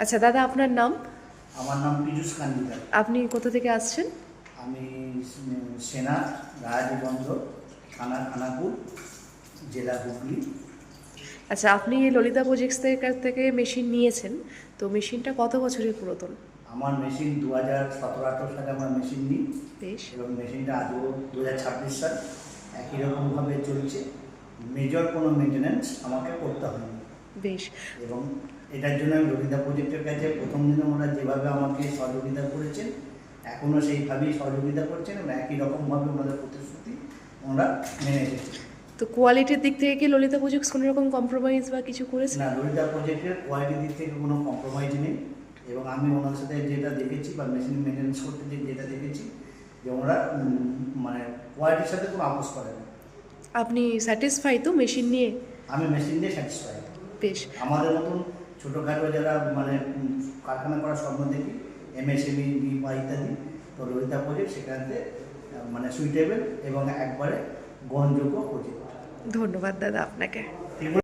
আচ্ছা দাদা, আপনার নাম? আমার নাম পীযূষ কান্দিকার। আপনি কোথা থেকে আসছেন? আমি সেনা রায়াদিগঞ্জ থানা খানাকুল, জেলা হুগলি। আচ্ছা, আপনি ললিতা প্রজেক্টসের কাছ থেকে মেশিন নিয়েছেন, তো মেশিনটা কত বছরের পুরাতন? আমার মেশিন 2017-18 সালে আমার মেশিন নিই বেশ। এবং মেশিনটা আজও 2026 সাল একই রকমভাবে চলছে। মেজর কোনো মেনটেন্যান্স আমাকে করতে হয়নি বেশ। এবং এটার জন্য আমি ললিতা প্রজেক্টের কাছে প্রথম দিনে ওরা যেভাবে আমাকে সহযোগিতা করেছেন এখনও সেইভাবেই সহযোগিতা করছেন এবং একই রকমভাবে ওনাদের প্রতিশ্রুতি ওনারা মেনে এসেছেন। তো কোয়ালিটির দিক থেকে কি ললিতা প্রজেক্টস কোনো রকম কম্প্রোমাইজ বা কিছু করেছে? না, ললিতা প্রজেক্টের কোয়ালিটির দিক থেকে কোনো কম্প্রোমাইজ নেই এবং আমি ওনার সাথে যেটা দেখেছি বা মেশিন মেনটেন্স করতে যেটা দেখেছি যে ওনারা মানে কোয়ালিটির সাথে কোনো আপোষ করে না। আপনি স্যাটিসফাই তো মেশিন নিয়ে? আমি মেশিন দিয়ে স্যাটিসফাই। বেশ। আমাদের মতন ছোটোখাটো যারা মানে কারখানা করার স্বপ্ন দেখি, এমএসএমই বা ইত্যাদি, তো ললিতা প্রজেক্ট সেখানে মানে সুইটেবল এবং একবারে গ্রহণযোগ্য প্রজেক্ট। ধন্যবাদ দাদা আপনাকে।